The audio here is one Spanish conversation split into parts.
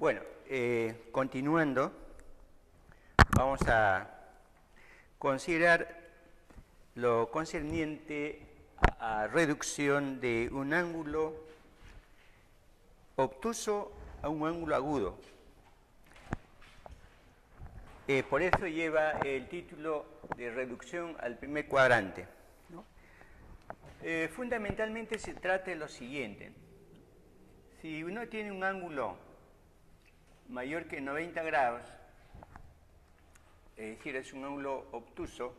Bueno, continuando, vamos a considerar lo concerniente a reducción de un ángulo obtuso a un ángulo agudo. Por eso lleva el título de reducción al primer cuadrante, ¿no? Fundamentalmente se trata de lo siguiente. Si uno tiene un ángulo mayor que 90 grados, es decir, es un ángulo obtuso,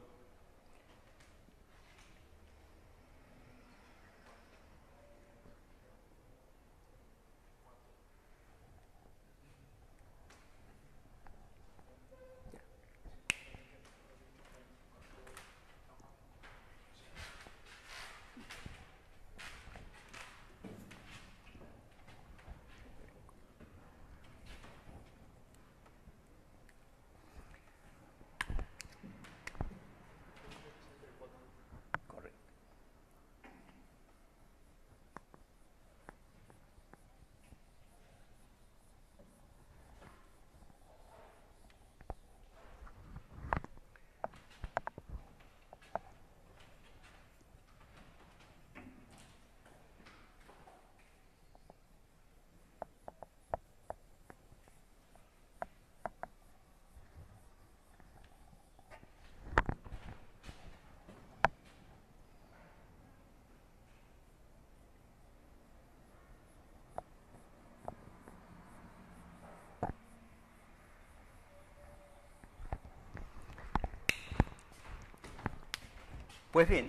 pues bien,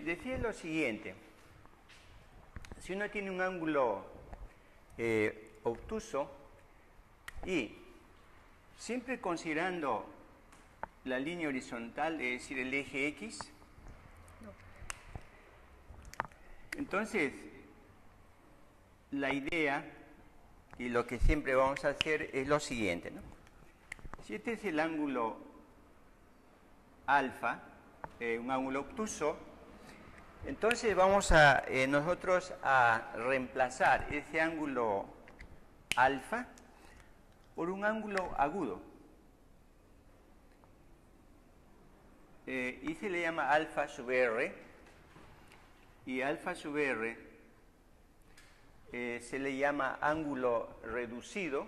decía lo siguiente. Si uno tiene un ángulo obtuso y siempre considerando la línea horizontal, es decir, el eje X, entonces la idea y lo que siempre vamos a hacer es lo siguiente, ¿no? Si este es el ángulo alfa, un ángulo obtuso, entonces vamos a nosotros a reemplazar ese ángulo alfa por un ángulo agudo. Y se le llama alfa sub r, y alfa sub r se le llama ángulo reducido,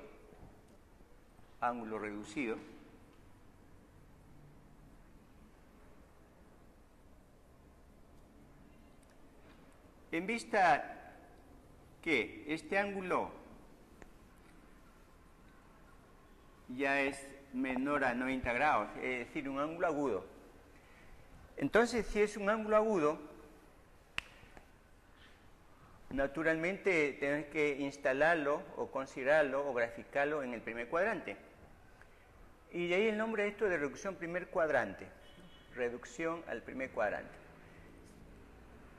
en vista que este ángulo ya es menor a 90 grados, es decir, un ángulo agudo. Entonces, si es un ángulo agudo, naturalmente tenemos que instalarlo o considerarlo o graficarlo en el primer cuadrante. Y de ahí el nombre de esto de reducción primer cuadrante, reducción al primer cuadrante.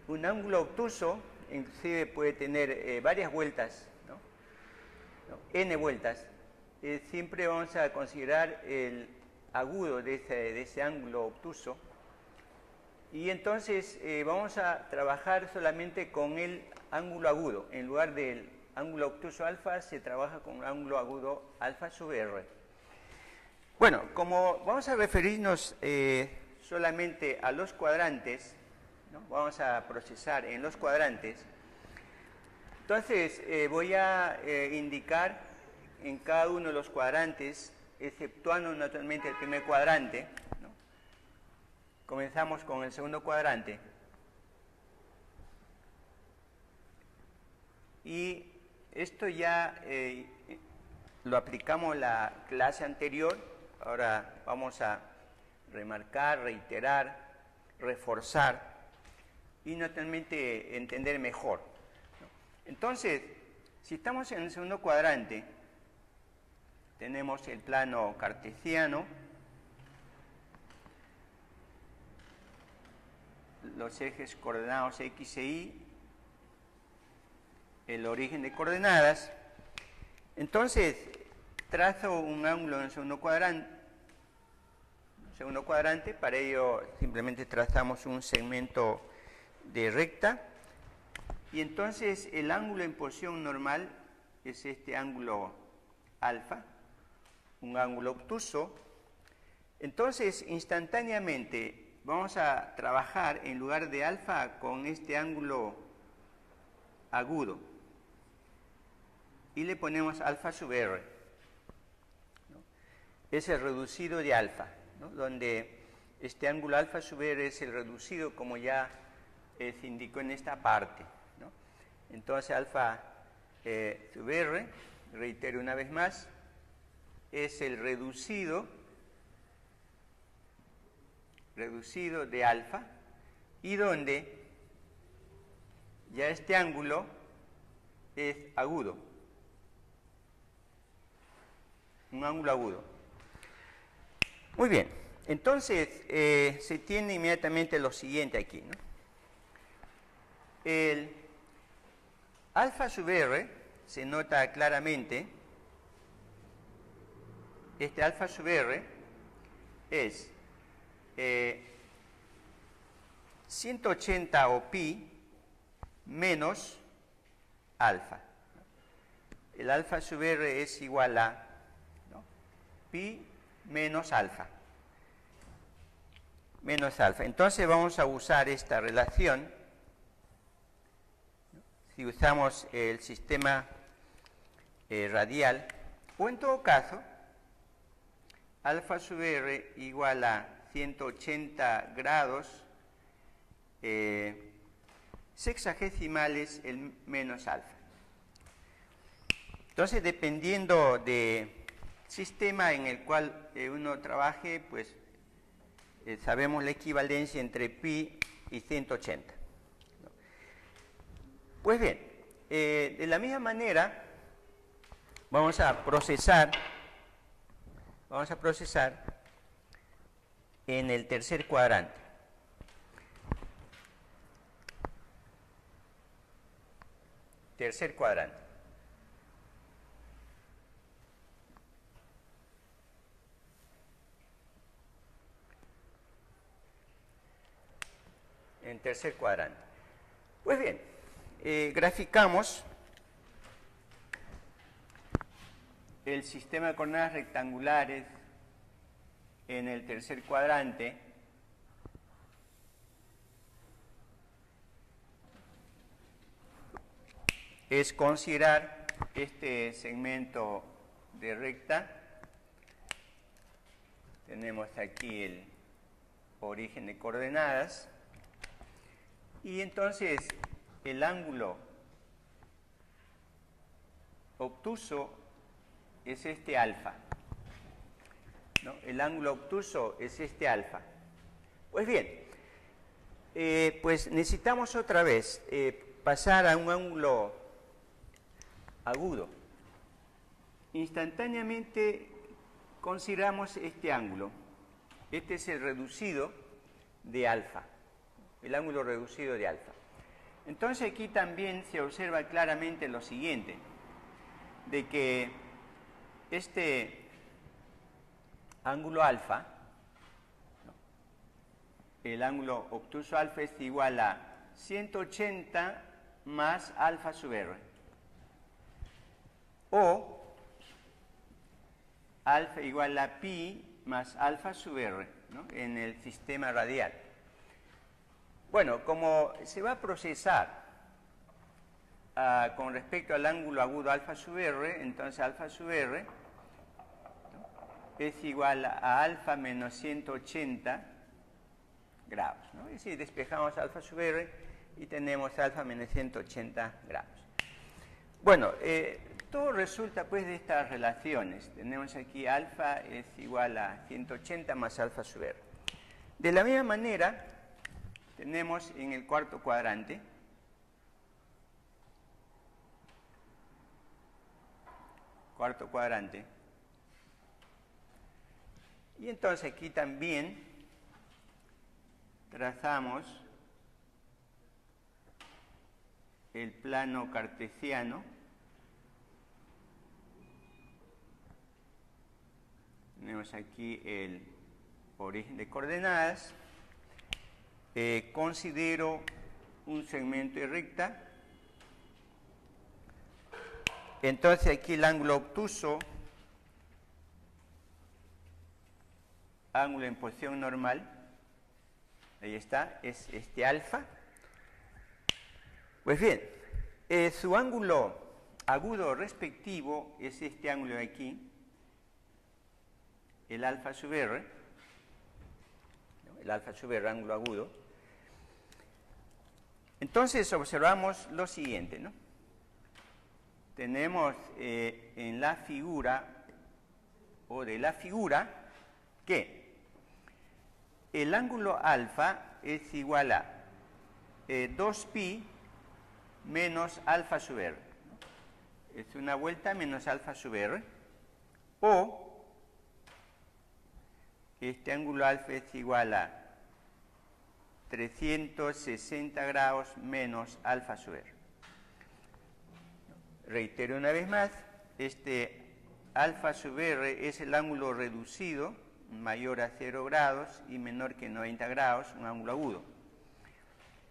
Un ángulo obtuso inclusive puede tener varias vueltas, ¿no? N vueltas. Siempre vamos a considerar el agudo de ese ángulo obtuso. Y entonces vamos a trabajar solamente con el ángulo agudo. En lugar del ángulo obtuso alfa, se trabaja con un ángulo agudo alfa sub r. Bueno, como vamos a referirnos solamente a los cuadrantes, ¿no? Vamos a procesar en los cuadrantes. Entonces voy a indicar en cada uno de los cuadrantes, exceptuando naturalmente el primer cuadrante, ¿no? Comenzamos con el segundo cuadrante. Y esto ya lo aplicamos en la clase anterior. Ahora vamos a remarcar, reiterar, reforzar y naturalmente entender mejor. Entonces, si estamos en el segundo cuadrante, tenemos el plano cartesiano, los ejes coordenados X e Y, el origen de coordenadas. Entonces, trazo un ángulo en el segundo cuadrante, para ello simplemente trazamos un segmento de recta, y entonces el ángulo en posición normal es este ángulo alfa, un ángulo obtuso. Entonces, instantáneamente vamos a trabajar en lugar de alfa con este ángulo agudo y le ponemos alfa sub r, ¿no? Es el reducido de alfa, ¿no? Donde este ángulo alfa sub r es el reducido, como ya se indicó en esta parte, ¿no? Entonces alfa sub r, reitero una vez más, es el reducido de alfa, y donde ya este ángulo es agudo, un ángulo agudo. Muy bien, entonces se tiene inmediatamente lo siguiente aquí, ¿no? El alfa sub r se nota claramente, este alfa sub r es 180 o pi menos alfa. El alfa sub r es igual a, ¿no?, pi menos alfa. Menos alfa. Entonces vamos a usar esta relación, ¿no?, si usamos el sistema radial, o en todo caso, alfa sub r igual a 180 grados sexagesimales el menos alfa. Entonces, dependiendo del sistema en el cual uno trabaje, pues sabemos la equivalencia entre pi y 180. Pues bien, de la misma manera vamos a procesar en el tercer cuadrante. Tercer cuadrante. En tercer cuadrante. Pues bien, graficamos el sistema de coordenadas rectangulares en el tercer cuadrante. Es considerar este segmento de recta. Tenemos aquí el origen de coordenadas. Y entonces el ángulo obtuso es este alfa, ¿no? El ángulo obtuso es este alfa. Pues bien, pues necesitamos otra vez pasar a un ángulo agudo. Instantáneamente consideramos este ángulo. Este es el reducido de alfa, el ángulo reducido de alfa. Entonces aquí también se observa claramente lo siguiente, de que este ángulo alfa, ¿no?, el ángulo obtuso alfa es igual a 180 más alfa sub r, o alfa igual a pi más alfa sub r, ¿no?, en el sistema radial. Bueno, como se va a procesar con respecto al ángulo agudo alfa sub r, entonces alfa sub r, ¿no?, es igual a alfa menos 180 grados, ¿no? Es decir, despejamos alfa sub r y tenemos alfa menos 180 grados. Bueno, todo resulta pues de estas relaciones. Tenemos aquí alfa es igual a 180 más alfa sub r. De la misma manera, tenemos en el cuarto cuadrante y entonces aquí también trazamos el plano cartesiano. Tenemos aquí el origen de coordenadas. Considero un segmento de recta. Entonces aquí el ángulo obtuso ángulo en posición normal, ahí está, es este alfa. Pues bien, su ángulo agudo respectivo es este ángulo de aquí, el alfa sub r, ¿no? El alfa sub r, ángulo agudo. Entonces observamos lo siguiente, ¿no? Tenemos en la figura, o de la figura, que el ángulo alfa es igual a 2pi menos alfa sub r. Es una vuelta menos alfa sub r. O este ángulo alfa es igual a 360 grados menos alfa sub r. Reitero una vez más, este alfa sub r es el ángulo reducido, mayor a 0 grados y menor que 90 grados, un ángulo agudo.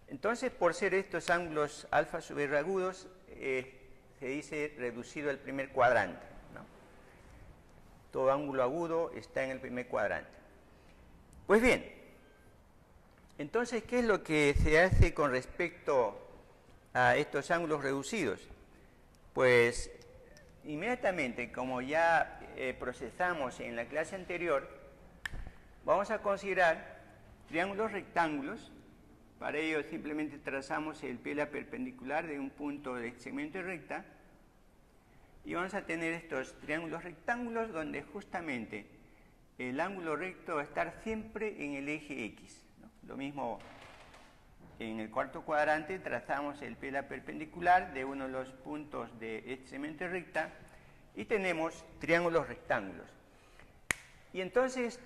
Entonces, por ser estos ángulos alfa sub r agudos, se dice reducido al primer cuadrante, ¿no? Todo ángulo agudo está en el primer cuadrante. Pues bien, entonces, ¿qué es lo que se hace con respecto a estos ángulos reducidos? Pues, inmediatamente, como ya procesamos en la clase anterior, vamos a considerar triángulos rectángulos. Para ello simplemente trazamos el pie perpendicular de un punto del segmento de recta y vamos a tener estos triángulos rectángulos donde justamente el ángulo recto va a estar siempre en el eje X, ¿no? Lo mismo en el cuarto cuadrante, trazamos el pie perpendicular de uno de los puntos de este segmento de recta y tenemos triángulos rectángulos. Y entonces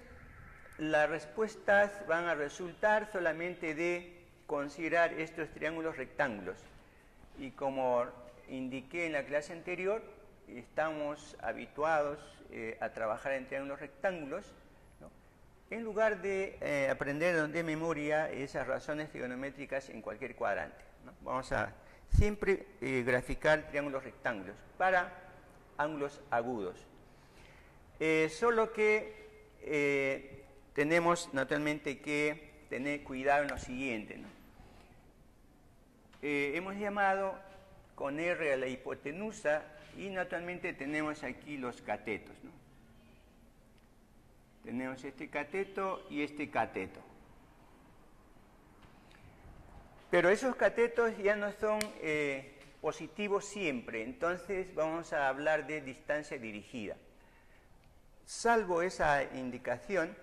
las respuestas van a resultar solamente de considerar estos triángulos rectángulos. Y como indiqué en la clase anterior, estamos habituados a trabajar en triángulos rectángulos, ¿no? En lugar de aprender de memoria esas razones trigonométricas en cualquier cuadrante, ¿no? Vamos a siempre graficar triángulos rectángulos para ángulos agudos. Solo que tenemos naturalmente que tener cuidado en lo siguiente, ¿no? Hemos llamado con R a la hipotenusa y naturalmente tenemos aquí los catetos, ¿no? Tenemos este cateto y este cateto. Pero esos catetos ya no son positivos siempre, entonces vamos a hablar de distancia dirigida. Salvo esa indicación,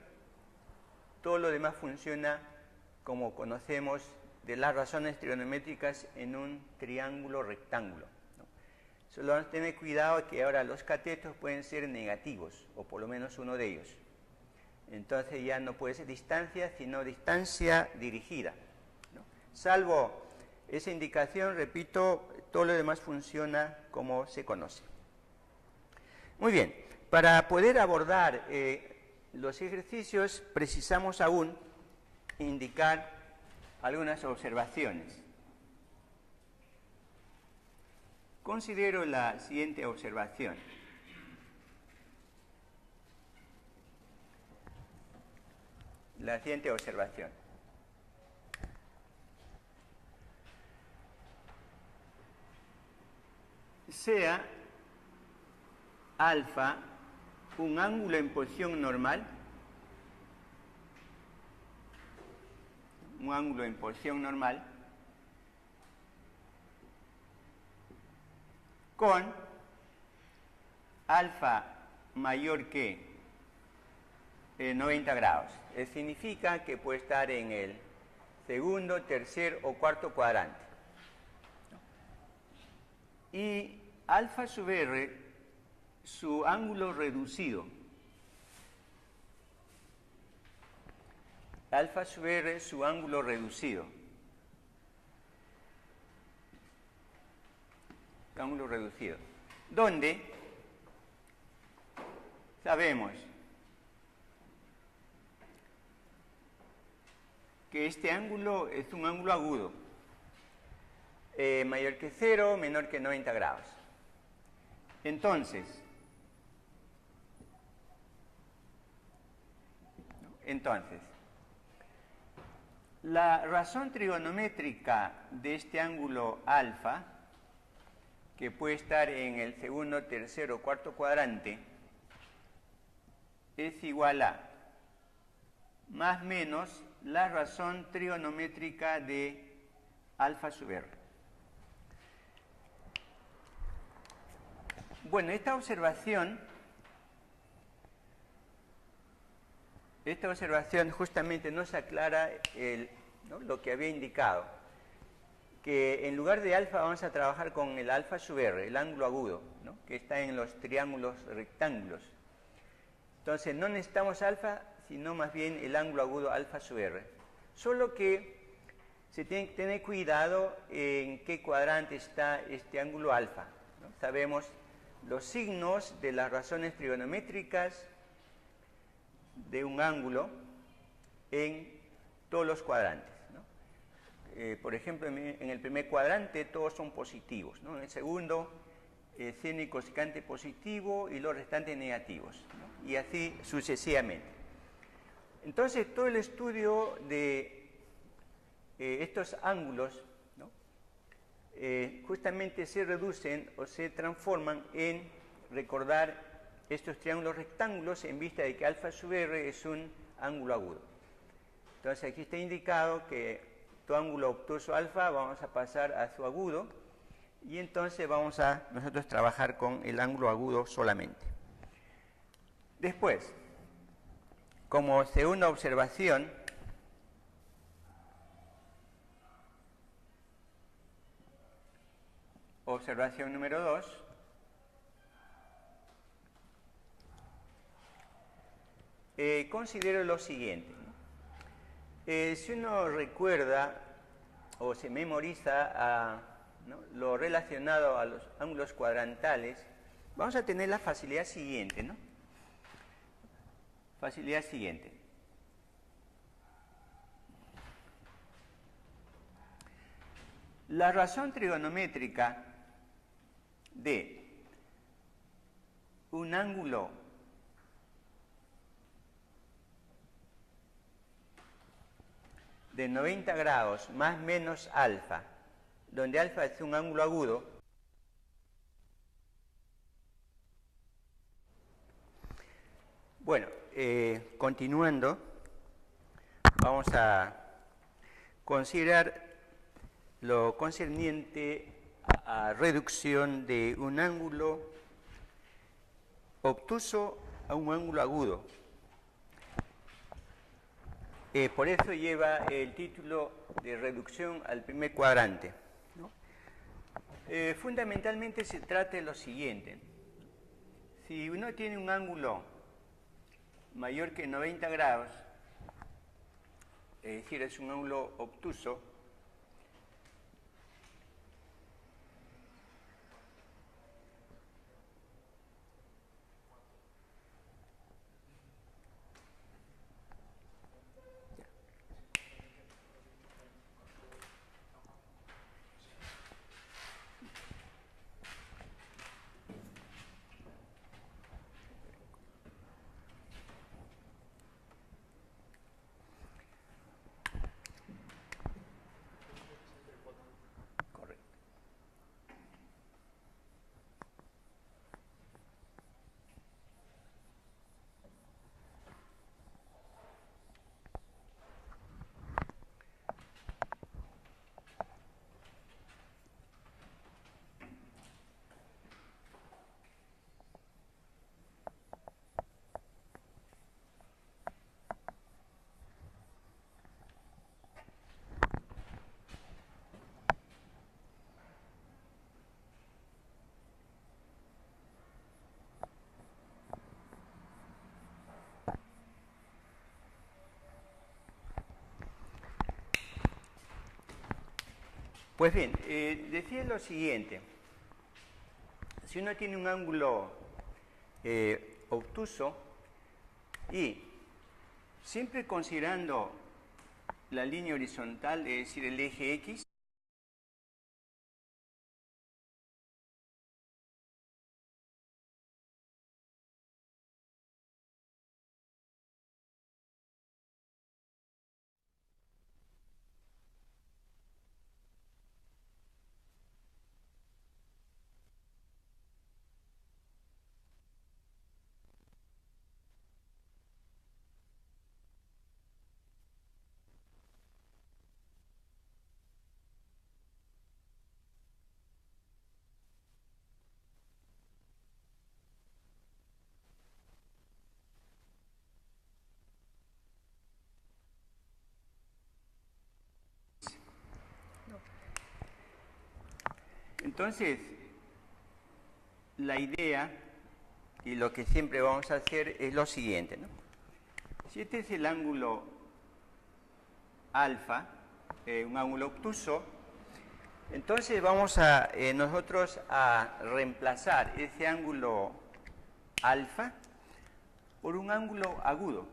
todo lo demás funciona como conocemos de las razones trigonométricas en un triángulo rectángulo, ¿no? Solo vamos a tener cuidado que ahora los catetos pueden ser negativos, o por lo menos uno de ellos. Entonces ya no puede ser distancia, sino distancia dirigida, ¿no? Salvo esa indicación, repito, todo lo demás funciona como se conoce. Muy bien, para poder abordar los ejercicios precisamos aún indicar algunas observaciones. Considero la siguiente observación. La siguiente observación. Sea alfa un ángulo en posición normal, un ángulo en posición normal, con alfa mayor que 90 grados. Significa que puede estar en el segundo, tercer o cuarto cuadrante. Y alfa sub r, su ángulo reducido. Alfa sub r, su ángulo reducido. Ángulo reducido. Donde sabemos que este ángulo es un ángulo agudo, mayor que 0, menor que 90 grados. Entonces, Entonces, la razón trigonométrica de este ángulo alfa, que puede estar en el segundo, tercero, cuarto cuadrante, es igual a más menos la razón trigonométrica de alfa sub r. Bueno, esta observación justamente nos aclara lo que había indicado, que en lugar de alfa vamos a trabajar con el alfa sub r, el ángulo agudo, ¿no?, que está en los triángulos rectángulos. Entonces no necesitamos alfa, sino más bien el ángulo agudo alfa sub r. Solo que se tiene que tener cuidado en qué cuadrante está este ángulo alfa, ¿no? Sabemos los signos de las razones trigonométricas de un ángulo en todos los cuadrantes, ¿no? Por ejemplo, en el primer cuadrante todos son positivos, ¿no? En el segundo, seno y cosecante positivo y los restantes negativos, ¿no? Y así sucesivamente. Entonces, todo el estudio de estos ángulos, ¿no?, justamente se reducen o se transforman en recordar estos triángulos rectángulos en vista de que alfa sub r es un ángulo agudo. Entonces aquí está indicado que todo ángulo obtuso alfa vamos a pasar a su agudo y entonces vamos a nosotros trabajar con el ángulo agudo solamente. Después, como segunda observación, observación número 2, considero lo siguiente, ¿no? Si uno recuerda o se memoriza ¿no?, lo relacionado a los ángulos cuadrantales, vamos a tener la facilidad siguiente, ¿no? Facilidad siguiente. La razón trigonométrica de un ángulo de 90 grados más menos alfa, donde alfa es un ángulo agudo, bueno, continuando, vamos a considerar lo concerniente a reducción de un ángulo obtuso a un ángulo agudo. Por eso lleva el título de reducción al primer cuadrante, ¿no? Fundamentalmente se trata de lo siguiente. Si uno tiene un ángulo mayor que 90 grados, es decir, es un ángulo obtuso, pues bien, decía lo siguiente. Si uno tiene un ángulo obtuso y siempre considerando la línea horizontal, es decir, el eje X, Entonces, la idea y lo que siempre vamos a hacer es lo siguiente, ¿no? Si este es el ángulo alfa, un ángulo obtuso, entonces vamos a nosotros a reemplazar ese ángulo alfa por un ángulo agudo.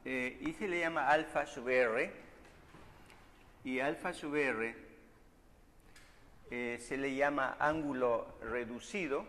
Y se le llama alfa sub r, y alfa sub r se le llama ángulo reducido,